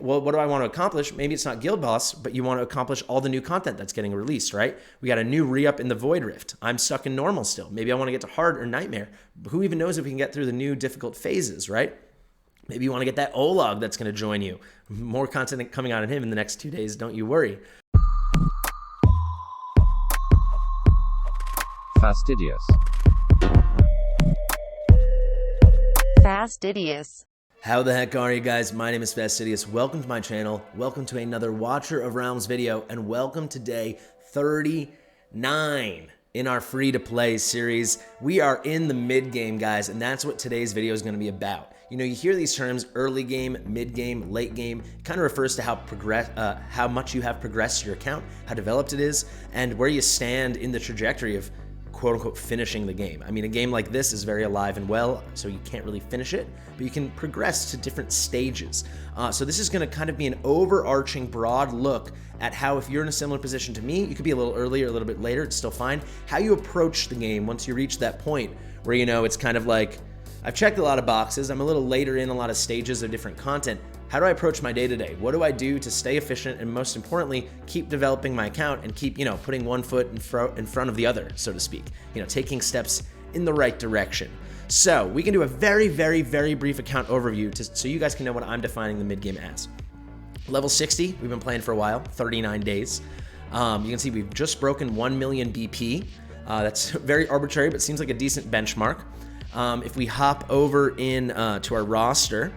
Well, what do I want to accomplish? Maybe it's not Guild Boss, but you want to accomplish all the new content that's getting released, right? We got a new re-up in the Void Rift. I'm stuck in normal still. Maybe I want to get to hard or nightmare. Who even knows if we can get through the new difficult phases, right? Maybe you want to get that Ullel that's going to join you. More content coming out of him in the next 2 days, don't you worry. Fastidious. Fastidious. How the heck are you guys? My name is Fastidious. Welcome to my channel. Welcome to another Watcher of Realms video, and welcome to day 39 in our free-to-play series. We are in the mid-game, guys, and that's what today's video is going to be about. You know, you hear these terms, early game, mid-game, late game. It kind of refers to how much you have progressed your account, how developed it is, and where you stand in the trajectory of quote-unquote finishing the game. I mean, a game like this is very alive and well, so you can't really finish it, but you can progress to different stages. So this is going to kind of be an overarching broad look at how, if you're in a similar position to me, you could be a little earlier, a little bit later, it's still fine, how you approach the game once you reach that point where, you know, it's kind of like, I've checked a lot of boxes, I'm a little later in a lot of stages of different content. How do I approach my day-to-day? What do I do to stay efficient and, most importantly, keep developing my account and keep, you know, putting one foot in front of the other, so to speak, you know, taking steps in the right direction. So we can do a very, very, very brief account overview so you guys can know what I'm defining the mid-game as. Level 60, we've been playing for a while, 39 days. You can see we've just broken 1 million BP. That's very arbitrary, but seems like a decent benchmark. If we hop over in to our roster,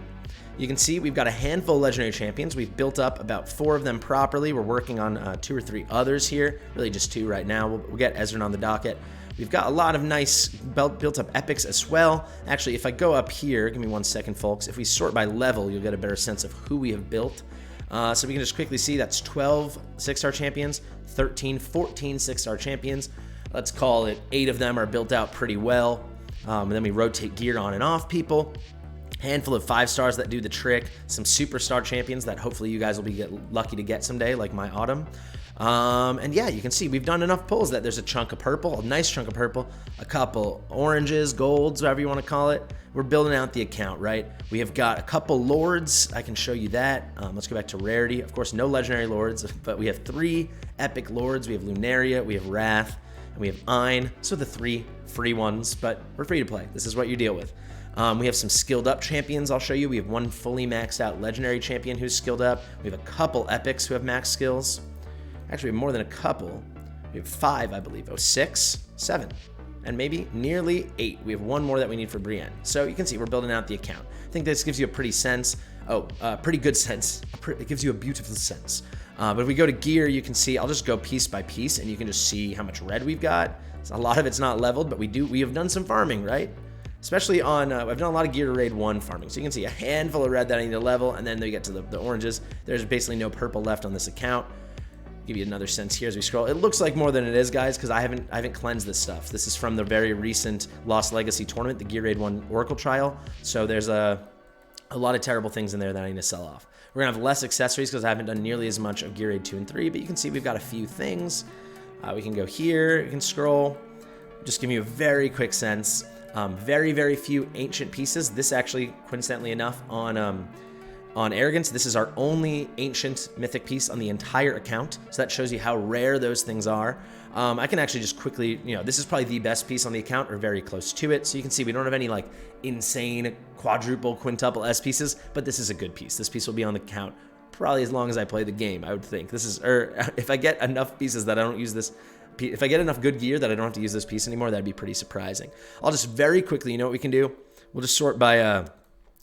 you can see we've got a handful of legendary champions. We've built up about 4 of them properly. We're working on 2 or 3 others here, really just 2 right now. We'll get Ezran on the docket. We've got a lot of nice built up epics as well. Actually, if I go up here, give me 1 second, folks. If we sort by level, you'll get a better sense of who we have built. So we can just quickly see that's 12 6-star champions, 13, 14 6-star champions. Let's call it 8 of them are built out pretty well. And then we rotate gear on and off people. Handful of 5 stars that do the trick, some superstar champions that hopefully you guys will be lucky to get someday, like my Autumn. And yeah, you can see we've done enough pulls that there's a chunk of purple, a nice chunk of purple, a couple oranges, golds, whatever you want to call it. We're building out the account, right? We have got a couple lords. I can show you that. Let's go back to rarity. Of course, no legendary lords, but we have 3 epic lords. We have Lunaria, we have Wrath, and we have Ein. So the 3 free ones, but we're free to play. This is what you deal with. We have some skilled up champions I'll show you. We have 1 fully maxed out legendary champion who's skilled up. We have a couple epics who have max skills. Actually, we have more than a couple. We have 5, I believe. Oh, 6, 7, and maybe nearly 8. We have 1 more that we need for Brienne. So you can see we're building out the account. I think this gives you a pretty good sense. It gives you a beautiful sense. But if we go to gear, you can see, I'll just go piece by piece, and you can just see how much red we've got. So a lot of it's not leveled, but we have done some farming, right? Especially on, I've done a lot of gear to raid 1 farming. So you can see a handful of red that I need to level, and then you get to the oranges. There's basically no purple left on this account. Give you another sense here as we scroll. It looks like more than it is, guys, because I haven't cleansed this stuff. This is from the very recent Lost Legacy tournament, the Gear Raid 1 Oracle trial. So there's a lot of terrible things in there that I need to sell off. We're gonna have less accessories because I haven't done nearly as much of Gear Raid 2 and 3, but you can see we've got a few things. We can go here, you can scroll. Just give you a very quick sense. Very, very few ancient pieces. This actually, coincidentally enough, on Arrogance, this is our only ancient mythic piece on the entire account. So that shows you how rare those things are. I can actually just quickly, you know, this is probably the best piece on the account or very close to it. So you can see we don't have any like insane quadruple, quintuple S pieces, but this is a good piece. This piece will be on the account probably as long as I play the game, I would think. This is, or if I get enough pieces that I don't use this, if I get enough good gear that I don't have to use this piece anymore, that'd be pretty surprising. I'll just very quickly, you know what we can do? We'll just sort by,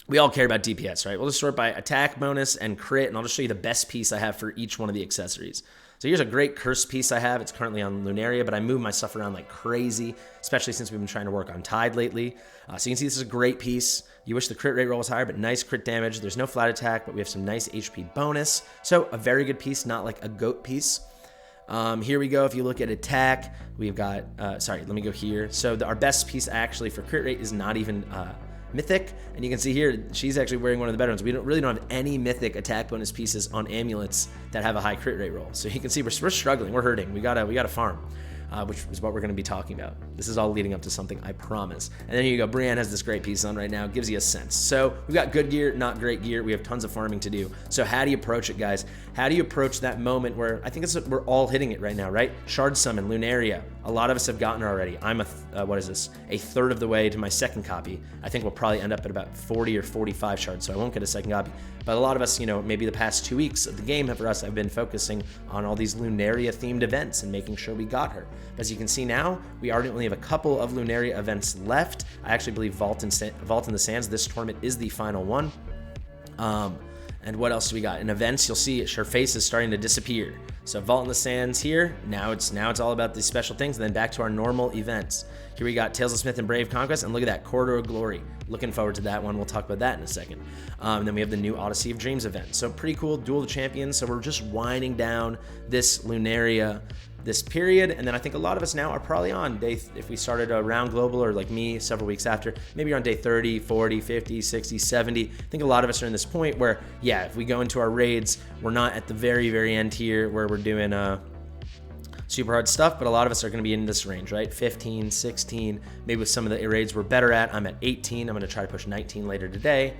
we all care about DPS, right? We'll just sort by attack bonus and crit, and I'll just show you the best piece I have for each one of the accessories. So here's a great curse piece I have. It's currently on Lunaria, but I move my stuff around like crazy, especially since we've been trying to work on Tide lately. So you can see this is a great piece. You wish the crit rate roll was higher, but nice crit damage. There's no flat attack, but we have some nice HP bonus. So a very good piece, not like a goat piece. Here we go. If you look at attack, we've got, sorry, let me go here. So our best piece actually for crit rate is not even mythic, and you can see here she's actually wearing one of the better ones. We don't have any mythic attack bonus pieces on amulets that have a high crit rate roll. So you can see we're struggling, we're hurting. We gotta farm. which is what we're going to be talking about. This is all leading up to something, I promise. And then here you go. Brienne has this great piece on right now. Gives you a sense. So we've got good gear, not great gear. We have tons of farming to do. So how do you approach it, guys? How do you approach that moment where I think we're all hitting it right now, right? Shard Summon, Lunaria. A lot of us have gotten her already. I'm a third of the way to my second copy. I think we'll probably end up at about 40 or 45 shards, so I won't get a second copy. But a lot of us, maybe the past 2 weeks of the game for us have been focusing on all these Lunaria themed events and making sure we got her. But as you can see now, we already only have a couple of Lunaria events left. I actually believe Vault in the Sands, this tournament is the final one. And what else do we got? In events, you'll see her face is starting to disappear. So Vault in the Sands here. Now it's all about these special things. And then back to our normal events. Here we got Tales of Smith and Brave Conquest. And look at that, Corridor of Glory. Looking forward to that one. We'll talk about that in a second. And then we have the new Odyssey of Dreams event. So pretty cool, Duel of the Champions. So we're just winding down this Lunaria, this period. And then I think a lot of us now are probably on day, if we started around global or like me several weeks after, maybe you're on day 30, 40, 50, 60, 70. I think a lot of us are in this point where, yeah, if we go into our raids, we're not at the very, very end here where we're doing super hard stuff, but a lot of us are going to be in this range, right? 15, 16, maybe with some of the raids we're better at. I'm at 18. I'm going to try to push 19 later today.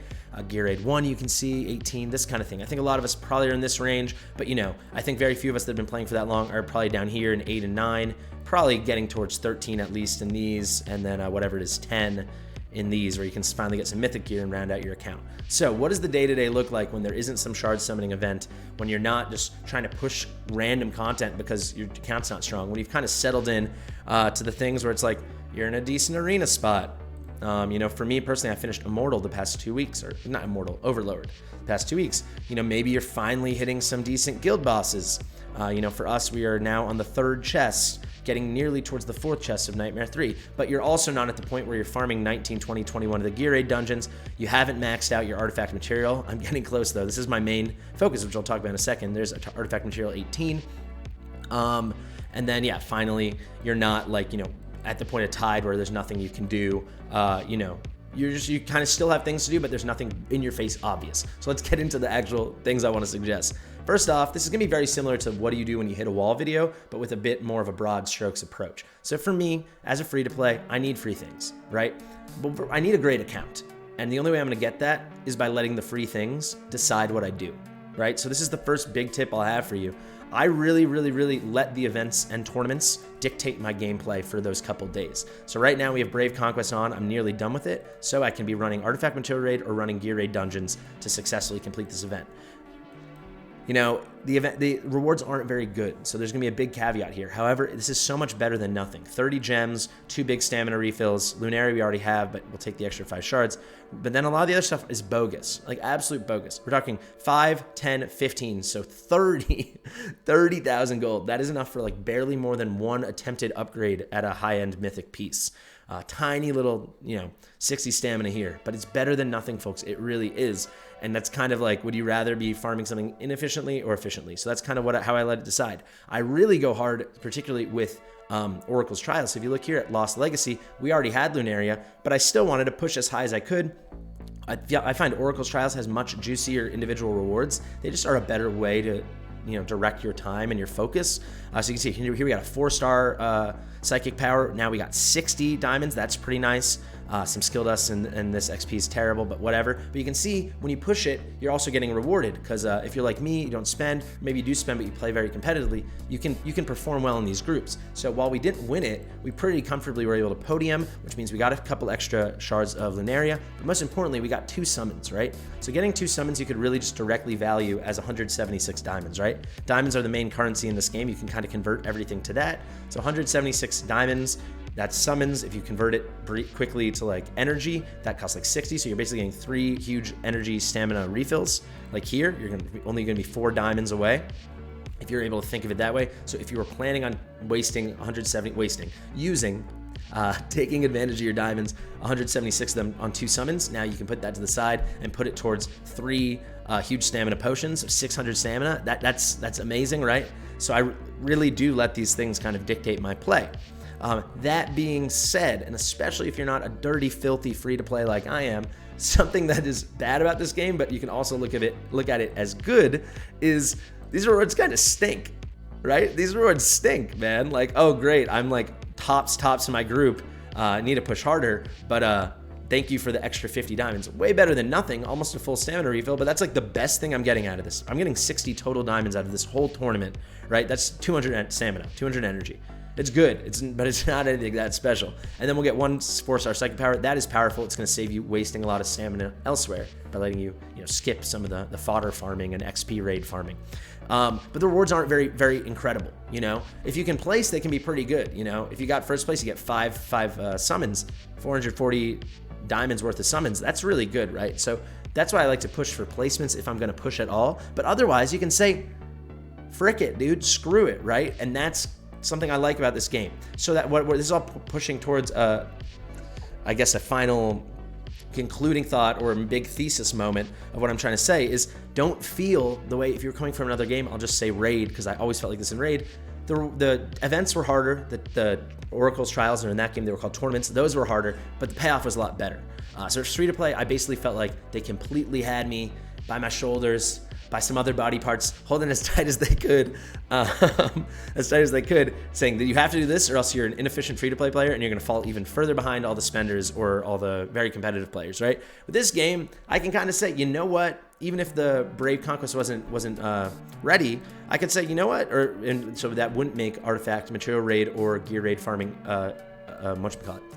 Gear Raid 1, you can see 18, this kind of thing. I think a lot of us probably are in this range, but I think very few of us that have been playing for that long are probably down here in 8 and 9, probably getting towards 13 at least in these, and then whatever it is, 10 in these, where you can finally get some mythic gear and round out your account. So what does the day-to-day look like when there isn't some shard summoning event, when you're not just trying to push random content because your account's not strong, when you've kind of settled in to the things where it's like you're in a decent arena spot? For me personally, I finished Immortal the past 2 weeks, or not Immortal, Overlord the past 2 weeks. Maybe you're finally hitting some decent guild bosses. For us, we are now on the 3rd chest, getting nearly towards the 4th chest of Nightmare 3. But you're also not at the point where you're farming 19, 20, 21 of the Gear Raid dungeons. You haven't maxed out your artifact material. I'm getting close though. This is my main focus, which I'll talk about in a second. There's artifact material 18. And then, yeah, finally, you're not like, at the point of tide where there's nothing you can do. You kind of still have things to do, but there's nothing in your face obvious. So let's get into the actual things I want to suggest. First off, this is going to be very similar to what do you do when you hit a wall video, but with a bit more of a broad strokes approach. So for me, as a free-to-play, I need free things, right? But I need a great account. And the only way I'm going to get that is by letting the free things decide what I do, right? So this is the first big tip I'll have for you. I really, really, really let the events and tournaments dictate my gameplay for those couple days. So right now we have Brave Conquest on. I'm nearly done with it, so I can be running Artifact Material Raid or running Gear Raid dungeons to successfully complete this event. The rewards aren't very good, so there's gonna be a big caveat here. However, this is so much better than nothing. 30 gems, 2 big stamina refills. Lunaria we already have, but we'll take the extra 5 shards. But then a lot of the other stuff is bogus, like absolute bogus. We're talking 5, 10, 15, so 30,000 gold. That is enough for like barely more than one attempted upgrade at a high-end mythic piece. Tiny little, 60 stamina here, but it's better than nothing, folks. It really is. And that's kind of like, would you rather be farming something inefficiently or efficiently? So that's kind of how I let it decide. I really go hard, particularly with Oracle's Trials. So if you look here at Lost Legacy, we already had Lunaria, but I still wanted to push as high as I could. I find Oracle's Trials has much juicier individual rewards. They just are a better way to direct your time and your focus. So you can see here we got a 4-star psychic power. Now we got 60 diamonds. That's pretty nice. Some skill dust and this XP is terrible, but whatever. But you can see when you push it, you're also getting rewarded because if you're like me, you don't spend, maybe you do spend, but you play very competitively, you can perform well in these groups. So while we didn't win it, we pretty comfortably were able to podium, which means we got a couple extra shards of Lunaria, but most importantly, we got 2 summons, right? So getting 2 summons, you could really just directly value as 176 diamonds, right? Diamonds are the main currency in this game. You can kind of convert everything to that. So 176 diamonds, that's summons. If you convert it quickly to like energy, that costs like 60. So you're basically getting 3 huge energy stamina refills. Like here, you're only gonna be 4 diamonds away, if you're able to think of it that way. So if you were planning on taking advantage of your diamonds, 176 of them on 2 summons, now you can put that to the side and put it towards 3 huge stamina potions of 600 stamina. That's amazing, right? So I really do let these things kind of dictate my play. That being said, and especially if you're not a dirty, filthy free-to-play like I am, something that is bad about this game, but you can also look at it as good, is these rewards kind of stink. right? These rewards stink, man. Like, oh great, I'm like tops in my group. I need to push harder, but thank you for the extra 50 diamonds. Way better than nothing, almost a full stamina refill, but that's like the best thing I'm getting out of this. I'm getting 60 total diamonds out of this whole tournament, right? That's 200 stamina, 200 energy. It's good, but it's not anything that special. And then we'll get 1 4-star psychic power. That is powerful. It's gonna save you wasting a lot of stamina elsewhere by letting you, skip some of the fodder farming and XP raid farming. But the rewards aren't very incredible, If you can place, they can be pretty good, If you got first place, you get five summons, 440 diamonds worth of summons. That's really good, right? So that's why I like to push for placements if I'm gonna push at all. But otherwise, you can say, frick it, dude, screw it, right? And that's something I like about this game. So that what this is all pushing towards, I guess, a final concluding thought or a big thesis moment of what I'm trying to say is, don't feel the way, if you're coming from another game, I'll just say raid, because I always felt like this in raid. The events were harder. The Oracle's trials are in that game, they were called tournaments. Those were harder, but the payoff was a lot better. So it's free to play. I basically felt like they completely had me by my shoulders, by some other body parts, holding as tight as they could, saying that you have to do this or else you're an inefficient free-to-play player and you're gonna fall even further behind all the spenders or all the very competitive players, right? With this game, I can kind of say, you know what? Even if the Brave Conquest wasn't ready, I could say, you know what? And so that wouldn't make artifact, material raid, or gear raid farming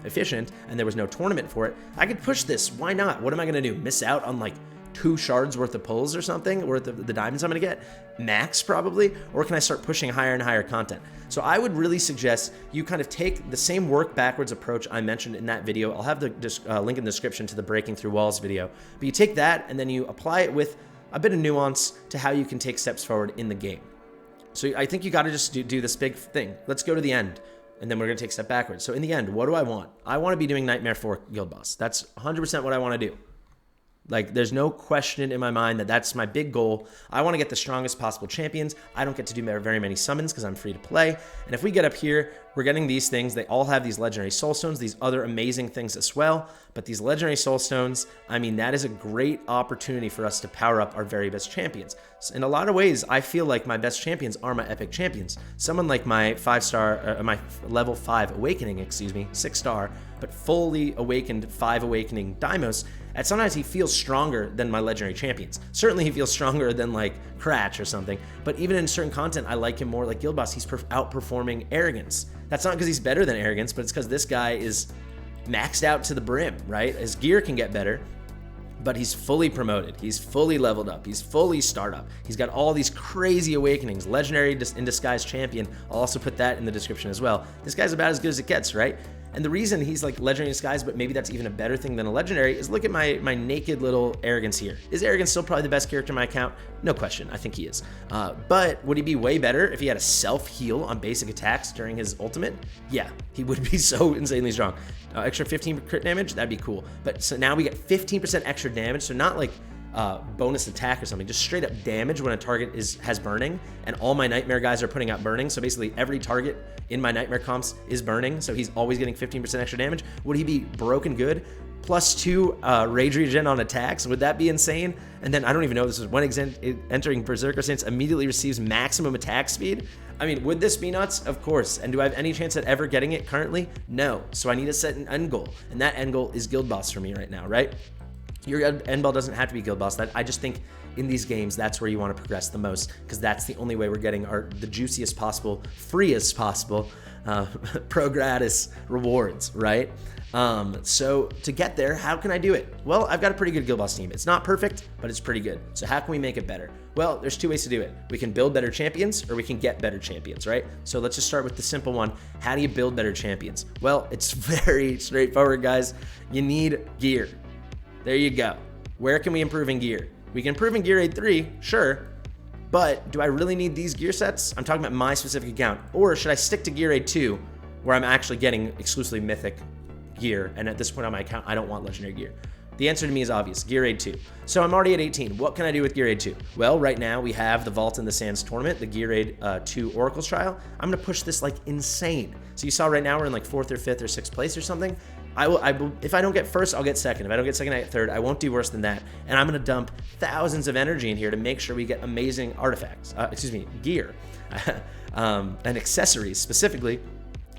efficient, and there was no tournament for it. I could push this. Why not? What am I gonna do? Miss out on like 2 shards worth of pulls or something, worth of the diamonds I'm gonna get? Max, probably? Or can I start pushing higher and higher content? So I would really suggest you kind of take the same work backwards approach I mentioned in that video. I'll have the link in the description to the Breaking Through Walls video. But you take that and then you apply it with a bit of nuance to how you can take steps forward in the game. So I think you gotta just do this big thing. Let's go to the end, and then we're gonna take a step backwards. So in the end, what do I want? I wanna be doing Nightmare 4 Guild Boss. That's 100% what I wanna do. Like, there's no question in my mind that that's my big goal. I want to get the strongest possible champions. I don't get to do very many summons because I'm free to play. And if we get up here, we're getting these things. They all have these legendary soul stones, these other amazing things as well. But these legendary soul stones, I mean, that is a great opportunity for us to power up our very best champions. So in a lot of ways, I feel like my best champions are my epic champions. Someone like my my level 5 awakening, 6-star, but fully awakened 5 awakening Deimos. And sometimes he feels stronger than my legendary champions. Certainly he feels stronger than like Cratch or something, but even in certain content, I like him more like Guild Boss. He's outperforming Arrogance. That's not because he's better than Arrogance, but it's because this guy is maxed out to the brim, right? His gear can get better, but he's fully promoted. He's fully leveled up. He's fully startup. He's got all these crazy awakenings. Legendary in Disguise champion. I'll also put that in the description as well. This guy's about as good as it gets, right? And the reason he's like legendary in disguise, but maybe that's even a better thing than a legendary, is look at my naked little Arrogance here. Is Arrogance still probably the best character in my account? No question, I think he is. But would he be way better if he had a self-heal on basic attacks during his ultimate? Yeah, he would be so insanely strong. Extra 15 crit damage, that'd be cool. But so now we get 15% extra damage, so not like bonus attack or something, just straight up damage when a target has burning, and all my Nightmare guys are putting out burning, so basically every target in my Nightmare comps is burning, so he's always getting 15% extra damage. Would he be broken good? +2 rage regen on attacks, would that be insane? And then I don't even know, this is when entering Berserker Stance immediately receives maximum attack speed. I mean, would this be nuts? Of course. And do I have any chance at ever getting it currently? No. So I need to set an end goal, and that end goal is Guild Boss for me right now, right? Your end goal doesn't have to be Guild Boss. I just think in these games, that's where you want to progress the most, because that's the only way we're getting the juiciest possible, freest possible, pro gratis rewards, right? So to get there, how can I do it? Well, I've got a pretty good Guild Boss team. It's not perfect, but it's pretty good. So how can we make it better? Well, there's 2 ways to do it. We can build better champions, or we can get better champions, right? So let's just start with the simple one. How do you build better champions? Well, it's very straightforward, guys. You need gear. There you go. Where can we improve in gear? We can improve in Gear Aid 3, sure, but do I really need these gear sets? I'm talking about my specific account. Or should I stick to Gear Aid 2, where I'm actually getting exclusively mythic gear, and at this point on my account, I don't want legendary gear? The answer to me is obvious, Gear Aid 2. So I'm already at 18. What can I do with Gear Aid 2? Well, right now we have the Vault in the Sands tournament, the Gear Aid 2 Oracle's Trial. I'm gonna push this like insane. So you saw right now we're in like 4th or 5th or 6th place or something. if I don't get first, I'll get second. If I don't get second, I get third. I won't do worse than that. And I'm going to dump thousands of energy in here to make sure we get amazing artifacts, gear, and accessories specifically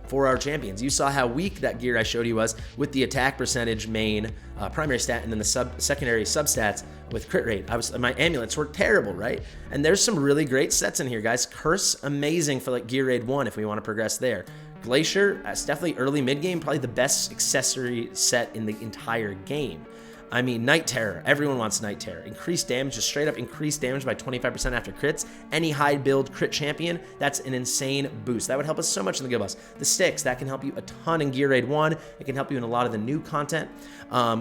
for our champions. You saw how weak that gear I showed you was with the attack percentage main primary stat, and then the secondary substats with crit rate. My amulets were terrible, right? And there's some really great sets in here, guys. Curse, amazing for like gear raid 1 if we want to progress there. Glacier, it's definitely early mid game, probably the best accessory set in the entire game. I mean, Night Terror, everyone wants Night Terror. Increased damage, just straight up increased damage by 25% after crits. Any high build crit champion, that's an insane boost. That would help us so much in the guild boss. The sticks, that can help you a ton in Gear Raid 1. It can help you in a lot of the new content,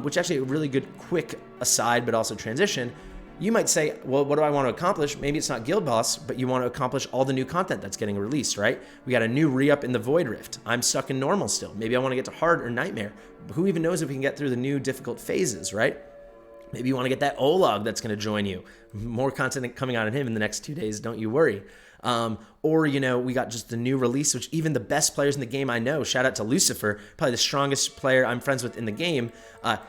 which actually a really good quick aside, but also transition. You might say, well, what do I want to accomplish? Maybe it's not Guild Boss, but you want to accomplish all the new content that's getting released, right? We got a new re-up in the Void Rift. I'm stuck in normal still. Maybe I want to get to hard or nightmare. Who even knows if we can get through the new difficult phases, right? Maybe you want to get that Ullel that's going to join you. More content coming out of him in the next 2 days, don't you worry. Or, you know, we got just the new release, which even the best players in the game I know, shout out to Lucifer, probably the strongest player I'm friends with in the game,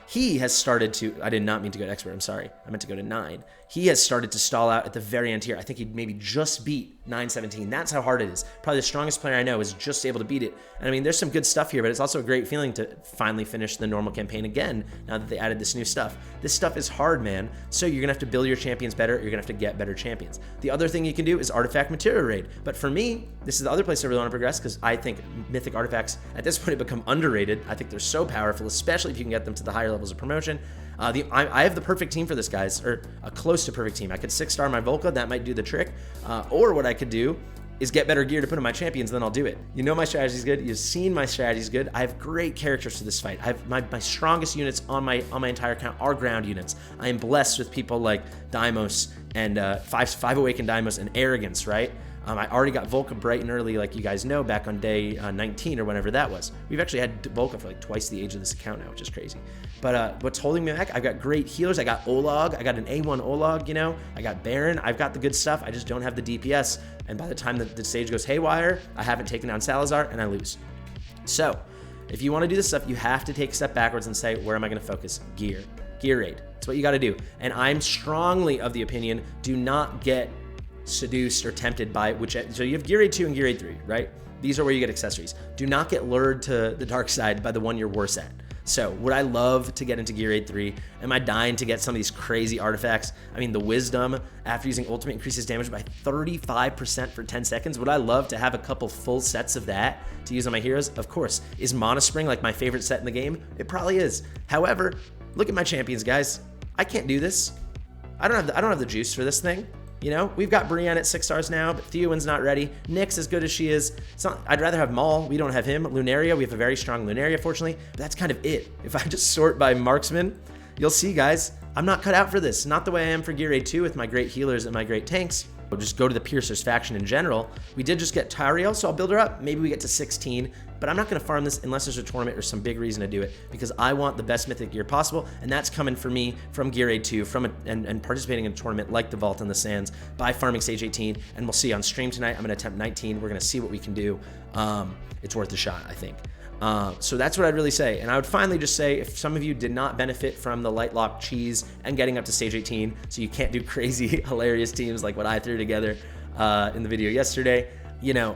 he has started to, I did not mean to go to expert, I'm sorry, I meant to go to 9. He has started to stall out at the very end here. I think he maybe just beat 917. That's how hard it is. Probably the strongest player I know is just able to beat it. And I mean, there's some good stuff here, but it's also a great feeling to finally finish the normal campaign again, now that they added this new stuff. This stuff is hard, man. So you're gonna have to build your champions better, you're gonna have to get better champions. The other thing you can do is artifact material raid. But for me, this is the other place I really want to progress, because I think mythic artifacts at this point have become underrated. I think they're so powerful, especially if you can get them to the higher levels of promotion. I have the perfect team for this, guys, or a close to perfect team. I could 6-star my Volca, that might do the trick. Or what I could do is get better gear to put in my champions, then I'll do it. You know my strategy's good. You've seen my strategy's good. I have great characters for this fight. I have my strongest units on my entire account are ground units. I am blessed with people like Deimos and 5 Awakened Deimos and Arrogance, right? I already got Volca bright and early, like you guys know, back on day 19 or whenever that was. We've actually had Volca for like twice the age of this account now, which is crazy. But what's holding me back? I've got great healers. I got Olog. I got an A1 Olog, you know. I got Baron. I've got the good stuff. I just don't have the DPS. And by the time the stage goes haywire, I haven't taken down Salazar and I lose. So if you want to do this stuff, you have to take a step backwards and say, where am I going to focus? Gear raid. That's what you got to do. And I'm strongly of the opinion, do not get seduced or tempted by so you have Gear Raid 2 and Gear Raid 3, right? These are where you get accessories. Do not get lured to the dark side by the one you're worse at. So would I love to get into Gear Raid 3? Am I dying to get some of these crazy artifacts? I mean, the Wisdom, after using Ultimate, increases damage by 35% for 10 seconds. Would I love to have a couple full sets of that to use on my heroes? Of course. Is Monospring like my favorite set in the game? It probably is. However, look at my champions, guys. I can't do this. I don't have the juice for this thing. You know, we've got Brienne at 6 stars now, but Theowen's not ready. Nyx, as good as she is, I'd rather have Maul. We don't have him. Lunaria, we have a very strong Lunaria, fortunately, but that's kind of it. If I just sort by marksman, you'll see, guys, I'm not cut out for this. Not the way I am for Gear Raid 2 with my great healers and my great tanks. We'll just go to the Piercers faction in general. We did just get Tyrael, so I'll build her up. Maybe we get to 16, but I'm not going to farm this unless there's a tournament or some big reason to do it, because I want the best mythic gear possible, and that's coming for me from Gear Raid 2, and participating in a tournament like the Vault in the Sands by farming Stage 18, and we'll see on stream tonight. I'm going to attempt 19. We're going to see what we can do. It's worth a shot, I think. So that's what I'd really say. And I would finally just say, if some of you did not benefit from the light lock cheese and getting up to stage 18, so you can't do crazy, hilarious teams like what I threw together in the video yesterday, you know,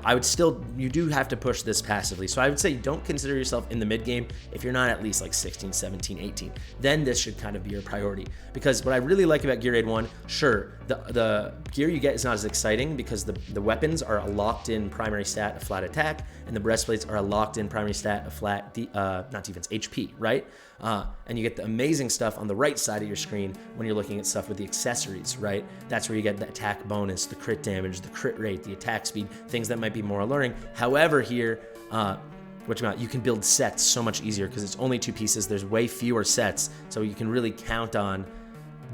you do have to push this passively. So I would say don't consider yourself in the mid game if you're not at least like 16, 17, 18. Then this should kind of be your priority. Because what I really like about Gear Raid 1, sure, the gear you get is not as exciting because the weapons are a locked-in primary stat of flat attack, and the breastplates are a locked-in primary stat of flat, not defense, HP, right? And you get the amazing stuff on the right side of your screen when you're looking at stuff with the accessories, right? That's where you get the attack bonus, the crit damage, the crit rate, the attack speed, things that might be more alluring. However, here, you can build sets so much easier because it's only 2 pieces. There's way fewer sets, so you can really count on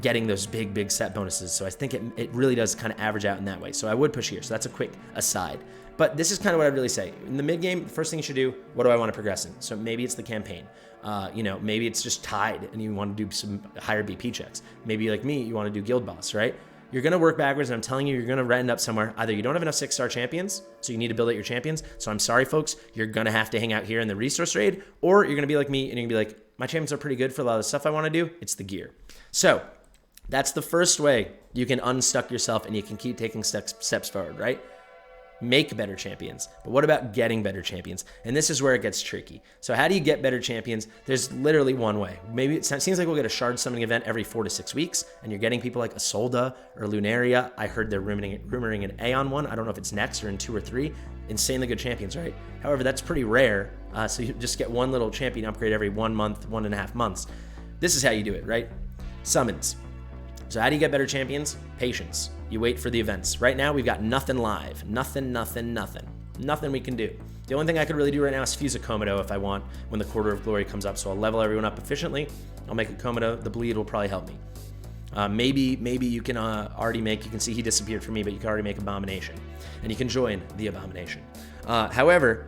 getting those big set bonuses. So I think it really does kind of average out in that way. So I would push here. So that's a quick aside. But this is kind of what I'd really say. In the mid game, the first thing you should do, what do I want to progress in? So maybe it's the campaign. You know, maybe it's just tied and you want to do some higher BP checks. Maybe like me, you want to do guild boss, right? you're going to work backwards, and I'm telling you, you're going to end up somewhere. Either you don't have enough 6-star champions, so you need to build out your champions. So I'm sorry, folks, you're going to have to hang out here in the resource raid, or you're going to be like me, and you're going to be like, my champions are pretty good for a lot of the stuff I want to do. It's the gear. So that's the first way you can unstuck yourself, and you can keep taking steps forward, right? Make better champions. But what about getting better champions? And this is where it gets tricky. So how do you get better champions? There's literally one way. Maybe it seems like we'll get a shard summoning event every 4 to 6 weeks, and you're getting people like Isolda or Lunaria. I heard they're rumoring an Aeon one. I don't know if it's next or in 2 or 3. Insanely good champions, right? However, that's pretty rare. So you just get one little champion upgrade every 1 month, 1.5 months. This is how you do it, right? Summons. So how do you get better champions? Patience. You wait for the events. Right now, we've got nothing live. Nothing we can do. The only thing I could really do right now is fuse a Komodo if I want when the Quarter of Glory comes up. So I'll level everyone up efficiently. I'll make a Komodo. The bleed will probably help me. Maybe you can already make, you can see he disappeared from me, but you can already make Abomination. And you can join the Abomination. However,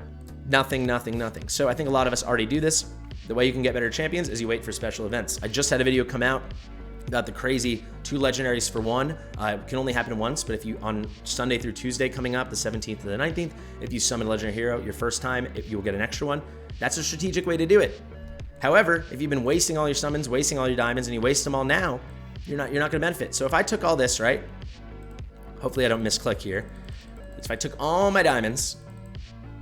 nothing. So I think a lot of us already do this. The way you can get better champions is you wait for special events. I just had a video come out about the crazy 2 legendaries for 1. It can only happen once, but if you, on Sunday through Tuesday coming up, the 17th to the 19th, if you summon a legendary hero your first time, you will get an extra one. That's a strategic way to do it. However, if you've been wasting all your summons, wasting all your diamonds, and you waste them all now, you're not gonna benefit. So if I took all this, right? Hopefully I don't misclick here. If I took all my diamonds,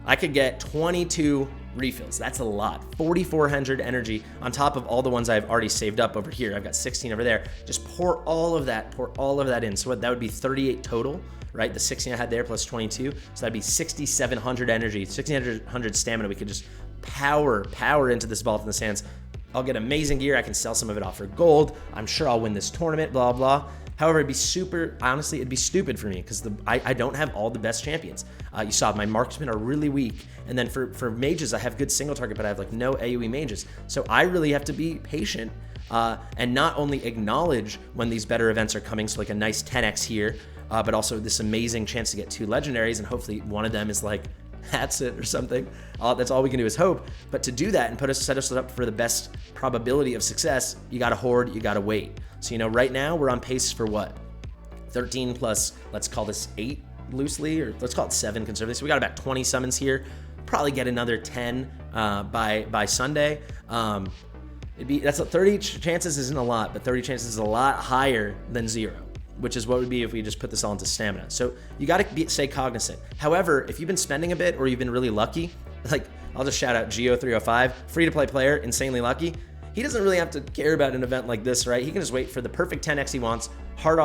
I could get 22 refills. That's a lot. 4,400 energy on top of all the ones I've already saved up over here. I've got 16 over there. Just pour all of that in. So that would be 38 total, right? The 16 I had there plus 22. So that'd be 6,700 energy, 1,600 stamina. We could just power into this Vault in the Sands. I'll get amazing gear. I can sell some of it off for gold. I'm sure I'll win this tournament, blah, blah. However, honestly, it'd be stupid for me because I don't have all the best champions. You saw my marksmen are really weak. And then for mages, I have good single target, but I have like no AoE mages. So I really have to be patient and not only acknowledge when these better events are coming, so like a nice 10x here, but also this amazing chance to get 2 legendaries, and hopefully one of them is like, that's it or something. That's all we can do is hope. But to do that and set us up for the best probability of success, you gotta hoard, you gotta wait. So, right now we're on pace for what? 13 plus, let's call this 8 loosely, or let's call it 7 conservatively. So we got about 20 summons here. Probably get another 10 by Sunday. That's 30 chances isn't a lot, but 30 chances is a lot higher than 0. Which is what would be if we just put this all into stamina. So you got to stay cognizant. However, if you've been spending a bit or you've been really lucky, like I'll just shout out Geo305, free-to-play player, insanely lucky. He doesn't really have to care about an event like this, right? He can just wait for the perfect 10x he wants, hoard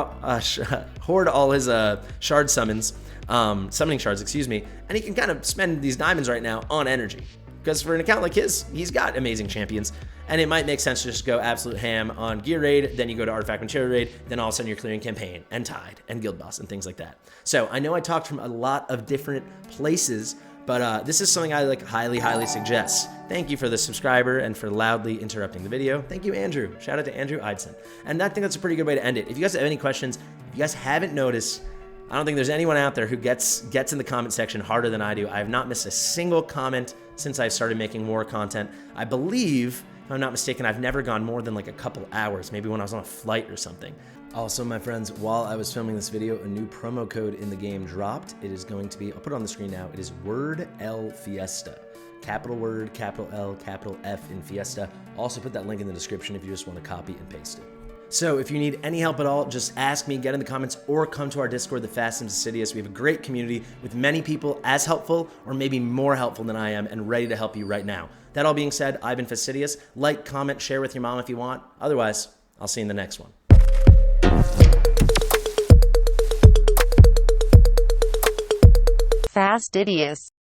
all his shard summons, summoning shards, excuse me, and he can kind of spend these diamonds right now on energy. Because for an account like his, he's got amazing champions, and it might make sense to just go absolute ham on gear raid, then you go to artifact material raid, then all of a sudden you're clearing campaign and tide and guild boss and things like that. So I know I talked from a lot of different places, but this is something I highly suggest. Thank you for the subscriber and for loudly interrupting the video. Thank you, Andrew. Shout out to Andrew Eidson. And I think that's a pretty good way to end it. If you guys have any questions, if you guys haven't noticed, I don't think there's anyone out there who gets in the comment section harder than I do. I have not missed a single comment since I started making more content. I believe, if I'm not mistaken, I've never gone more than like a couple hours, maybe when I was on a flight or something. Also, my friends, while I was filming this video, a new promo code in the game dropped. It is going to be, I'll put it on the screen now. It is Word L Fiesta. Capital Word, capital L, capital F in Fiesta. I'll also put that link in the description if you just want to copy and paste it. So if you need any help at all, just ask me, get in the comments, or come to our Discord, the Fast and Fastidious. We have a great community with many people as helpful or maybe more helpful than I am and ready to help you right now. That all being said, I've been Fastidious. Like, comment, share with your mom if you want. Otherwise, I'll see you in the next one. Fastidious.